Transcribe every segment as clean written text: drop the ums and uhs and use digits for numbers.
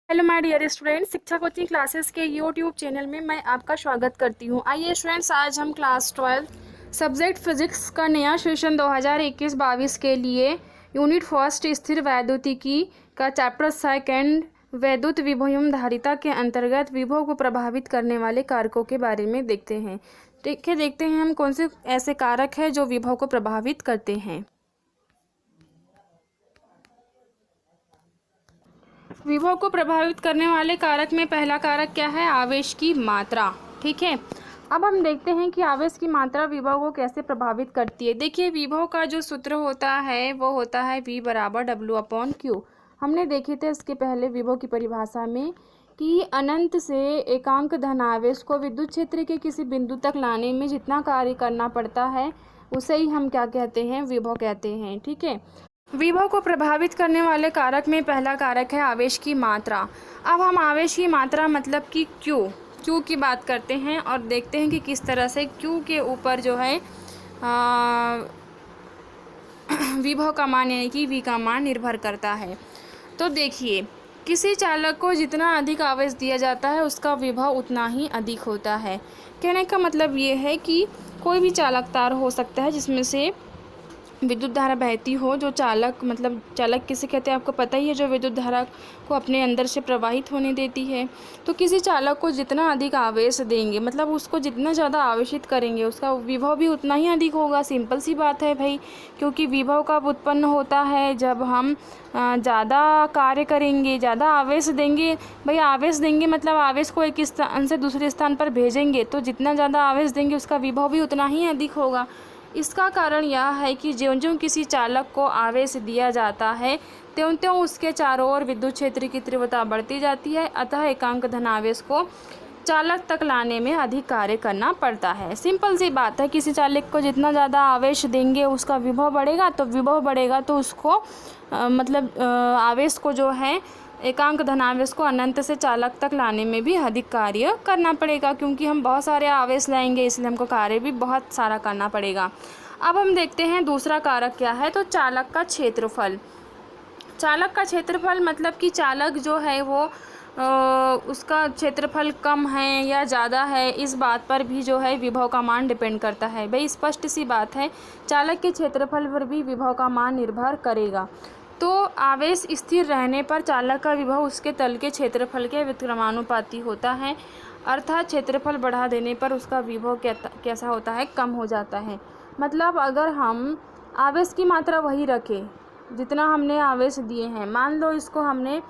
Hello my dear student, शिक्षा coaching classes के YouTube channel में मैं आपका स्वागत करती हूँ। आइए स्टूडेंट्स, आज हम क्लास 12 सब्जेक्ट फिजिक्स का नया सेशन 2021-22 के लिए यूनिट फर्स्ट स्थिर वैद्युतिकी का चैप्टर सेकंड वैद्युत विभव धारिता के अंतर्गत विभव को प्रभावित करने वाले कारकों के बारे में देखते हैं। देखते हैं हम कौन से ऐसे कारक हैं जो विभव को प्रभावित करते हैं। विभव को प्रभावित करने वाले कारक में पहला कारक क्या है? आवेश की मात्रा। ठीक है, अब हम देखते हैं कि आवेश की मात्रा विभव को कैसे प्रभावित करती है। देखिए, विभव का जो सूत्र होता है वो होता है V बराबर W/Q। हमने देखे थे इसके पहले विभव की परिभाषा में कि अनंत से एकांक धनावेश को विद्युत क्षेत्र के किसी बिंदु तक लाने में जितना कार्य करना पड़ता है उसे ही हम क्या कहते हैं? विभव कहते हैं। ठीक है, विभव को प्रभावित करने वाले कारक में पहला कारक है आवेश की मात्रा। अब हम आवेश की मात्रा मतलब कि क्यू की बात करते हैं और देखते हैं कि किस तरह से क्यू के ऊपर जो है विभव का मान यानी कि V का मान निर्भर करता है। तो देखिए, किसी चालक को जितना अधिक आवेश दिया जाता है उसका विभव उतना ही अधिक होता है। कहने का मतलब ये है कि कोई भी चालक तार हो सकता है जिसमें से विद्युत धारा बहती हो। जो चालक मतलब चालक किसे कहते हैं आपको पता ही है, जो विद्युत धारा को अपने अंदर से प्रवाहित होने देती है। तो किसी चालक को जितना अधिक आवेश देंगे मतलब उसको जितना ज़्यादा आवेशित करेंगे उसका विभव भी उतना ही अधिक होगा। सिंपल सी बात है भाई, क्योंकि विभव कब उत्पन्न होता है? जब हम ज़्यादा कार्य करेंगे, ज़्यादा आवेश देंगे। भाई आवेश देंगे मतलब आवेश को एक स्थान से दूसरे स्थान पर भेजेंगे, तो जितना ज़्यादा आवेश देंगे उसका विभव भी उतना ही अधिक होगा। इसका कारण यह है कि ज्यों-ज्यों किसी चालक को आवेश दिया जाता है त्यों-त्यों उसके चारों ओर विद्युत क्षेत्र की तीव्रता बढ़ती जाती है। अतः एकांक धनावेश को चालक तक लाने में अधिक कार्य करना पड़ता है। सिंपल सी बात है, किसी चालक को जितना ज़्यादा आवेश देंगे उसका विभव बढ़ेगा, तो विभव बढ़ेगा तो उसको आवेश को जो है एकांक धनावेश को अनंत से चालक तक लाने में भी अधिक कार्य करना पड़ेगा, क्योंकि हम बहुत सारे आवेश लाएंगे इसलिए हमको कार्य भी बहुत सारा करना पड़ेगा। अब हम देखते हैं दूसरा कारक क्या है। तो चालक का क्षेत्रफल। चालक का क्षेत्रफल मतलब कि चालक जो है वो उसका क्षेत्रफल कम है या ज़्यादा है, इस बात पर भी जो है विभव का मान डिपेंड करता है। भाई स्पष्ट सी बात है, चालक के क्षेत्रफल पर भी विभव का मान निर्भर करेगा। तो आवेश स्थिर रहने पर चालक का विभव उसके तल के क्षेत्रफल के व्युत्क्रमानुपाती होता है, अर्थात क्षेत्रफल बढ़ा देने पर उसका विभव कैसा होता है? कम हो जाता है। मतलब अगर हम आवेश की मात्रा वही रखें जितना हमने आवेश दिए हैं, मान लो इसको हमने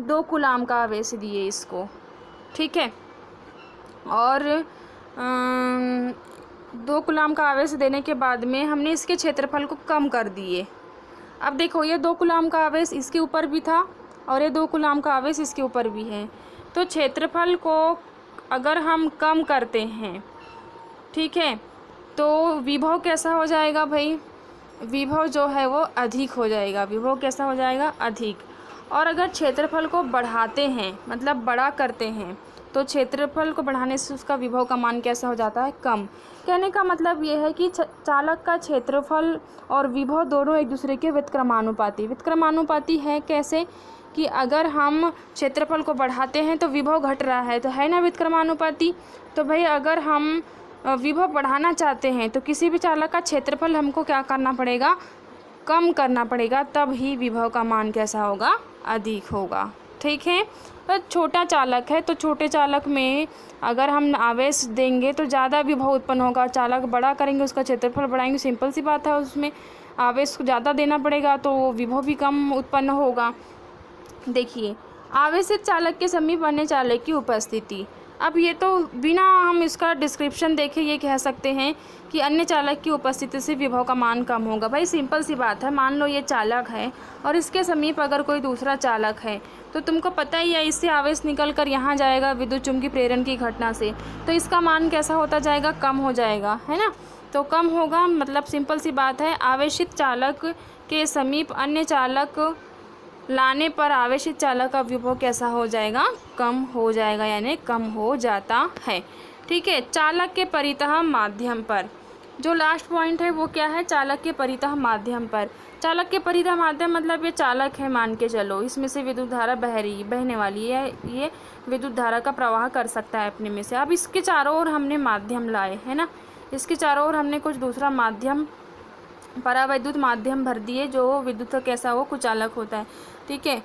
2 कूलाम का आवेश दिए इसको, ठीक है, और 2 कूलाम का आवेश देने के बाद में हमने इसके क्षेत्रफल को कम कर दिए। अब देखो, ये 2 कूलाम का आवेश इसके ऊपर भी था और ये 2 कूलाम का आवेश इसके ऊपर भी है। तो क्षेत्रफल को अगर हम कम करते हैं, ठीक है, तो विभव कैसा हो जाएगा भाई? विभव जो है वो अधिक हो जाएगा। विभव कैसा हो जाएगा? अधिक। और अगर क्षेत्रफल को बढ़ाते हैं मतलब बड़ा करते हैं, तो क्षेत्रफल को बढ़ाने से उसका विभव का मान कैसा हो जाता है? कम। कहने का मतलब ये है कि चालक का क्षेत्रफल और विभव दोनों एक दूसरे के व्युत्क्रमानुपाती है। कैसे? कि अगर हम क्षेत्रफल को बढ़ाते हैं तो विभव घट रहा है, तो है ना व्युत्क्रमानुपाती। तो भाई अगर हम विभव बढ़ाना चाहते हैं तो किसी भी चालक का क्षेत्रफल हमको क्या करना पड़ेगा? कम करना पड़ेगा, तब ही विभव का मान कैसा होगा? अधिक होगा। ठीक है, तो छोटा चालक है तो छोटे चालक में अगर हम आवेश देंगे तो ज़्यादा विभव उत्पन्न होगा। चालक बड़ा करेंगे उसका क्षेत्रफल बढ़ाएंगे, सिंपल सी बात है, उसमें आवेश ज़्यादा देना पड़ेगा तो विभव भी कम उत्पन्न होगा। देखिए, आवेशित चालक के समीप अन्य चालक की उपस्थिति। अब ये तो बिना हम इसका डिस्क्रिप्शन देखे ये कह सकते हैं कि अन्य चालक की उपस्थिति से विभव का मान कम होगा। भाई सिंपल सी बात है, मान लो ये चालक है और इसके समीप अगर कोई दूसरा चालक है तो तुमको पता ही है इससे आवेश निकल कर यहाँ जाएगा विद्युत चुम्बकीय प्रेरण की घटना से, तो इसका मान कैसा होता जाएगा? कम हो जाएगा, है ना। तो कम होगा मतलब सिंपल सी बात है, आवेशित चालक के समीप अन्य चालक लाने पर आवेशित चालक का विभव कैसा हो जाएगा? कम हो जाएगा, यानी कम हो जाता है। ठीक है, चालक के परितः माध्यम पर। जो लास्ट पॉइंट है वो क्या है, चालक के परितः माध्यम पर। चालक के परितः माध्यम मतलब ये चालक है मान के चलो, इसमें से विद्युत धारा बहने वाली है, ये विद्युत धारा का प्रवाह कर सकता है अपने में से। अब इसके चारों ओर हमने माध्यम लाए है ना, इसके चारों ओर हमने कुछ दूसरा माध्यम, परावैद्युत माध्यम भर दिए, जो विद्युत का कैसा हो कुचालक होता है, ठीक है।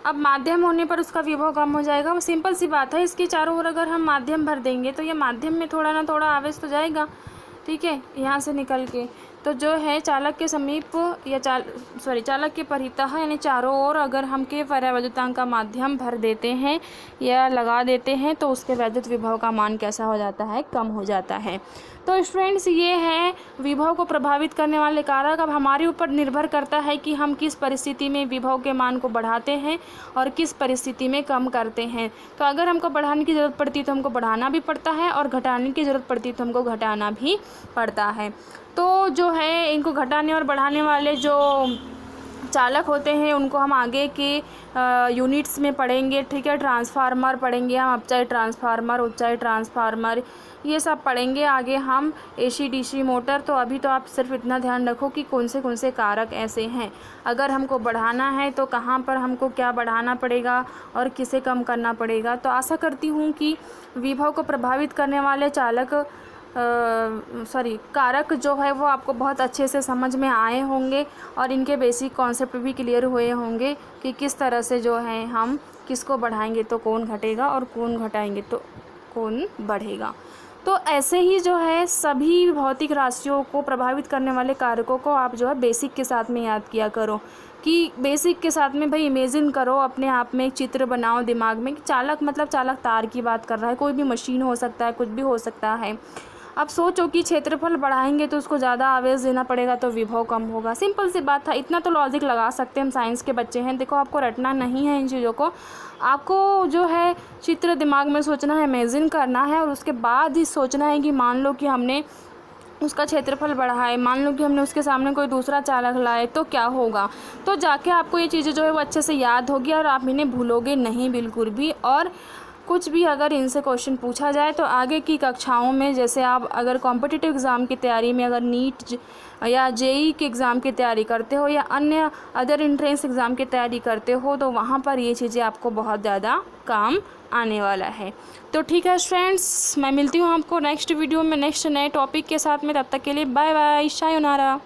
अब माध्यम होने पर उसका विभव कम हो जाएगा, वो सिंपल सी बात है। इसके चारों ओर अगर हम माध्यम भर देंगे तो ये माध्यम में थोड़ा ना थोड़ा आवेश तो जाएगा, ठीक है, यहाँ से निकल के। तो जो है चालक के समीप या चालक के परितः यानी चारों ओर अगर हम के परावैद्युतांक का माध्यम भर देते हैं या लगा देते हैं तो उसके वैद्युत विभव का मान कैसा हो जाता है, कम हो जाता है। तो स्टूडेंट्स ये है विभव को प्रभावित करने वाले कारक। अब हमारे ऊपर निर्भर करता है कि हम किस परिस्थिति में विभव के मान को बढ़ाते हैं और किस परिस्थिति में कम करते हैं। तो अगर हमको बढ़ाने की ज़रूरत पड़ती है तो हमको बढ़ाना भी पड़ता है, और घटाने की ज़रूरत पड़ती है तो हमको घटाना भी पड़ता है। तो जो है इनको घटाने और बढ़ाने वाले जो चालक होते हैं उनको हम आगे के यूनिट्स में पढ़ेंगे, ठीक है। ट्रांसफार्मर पढ़ेंगे हम, अपचाई ट्रांसफार्मर, उच्चाई ट्रांसफार्मर, ये सब पढ़ेंगे आगे हम, एसी डीसी मोटर। तो अभी तो आप सिर्फ इतना ध्यान रखो कि कौन से कारक ऐसे हैं, अगर हमको बढ़ाना है तो कहाँ पर हमको क्या बढ़ाना पड़ेगा और किसे कम करना पड़ेगा। तो आशा करती हूँ कि विभव को प्रभावित करने वाले कारक जो है वो आपको बहुत अच्छे से समझ में आए होंगे और इनके बेसिक कॉन्सेप्ट भी क्लियर हुए होंगे कि किस तरह से जो है हम किसको बढ़ाएंगे तो कौन घटेगा और कौन घटाएंगे तो कौन बढ़ेगा। तो ऐसे ही जो है सभी भौतिक राशियों को प्रभावित करने वाले कारकों को आप जो है बेसिक के साथ में याद किया करो, कि बेसिक के साथ में भाई इमेजिन करो, अपने आप में एक चित्र बनाओ दिमाग में कि चालक मतलब चालक तार की बात कर रहा है, कोई भी मशीन हो सकता है, कुछ भी हो सकता है। अब सोचो कि क्षेत्रफल बढ़ाएंगे तो उसको ज़्यादा आवेश देना पड़ेगा तो विभव कम होगा, सिंपल सी बात था। इतना तो लॉजिक लगा सकते हैं, हम साइंस के बच्चे हैं। देखो आपको रटना नहीं है इन चीज़ों को, आपको जो है चित्र दिमाग में सोचना है, इमेजिन करना है, और उसके बाद ही सोचना है कि मान लो कि हमने उसका क्षेत्रफल बढ़ाए, मान लो कि हमने उसके सामने कोई दूसरा चालक लाए तो क्या होगा। तो जाके आपको ये चीज़ें जो है वो अच्छे से याद होगी और आप इन्हें भूलोगे नहीं बिल्कुल भी। और कुछ भी अगर इनसे क्वेश्चन पूछा जाए तो आगे की कक्षाओं में, जैसे आप अगर कॉम्पिटिटिव एग्ज़ाम की तैयारी में, अगर नीट या जेई के एग्ज़ाम की तैयारी करते हो या अन्य अदर एंट्रेंस एग्ज़ाम की तैयारी करते हो तो वहाँ पर ये चीज़ें आपको बहुत ज़्यादा काम आने वाला है। तो ठीक है फ्रेंड्स, मैं मिलती हूँ आपको नेक्स्ट वीडियो में नेक्स्ट नए टॉपिक के साथ में। तब तक के लिए बाय बाय, सायोनारा।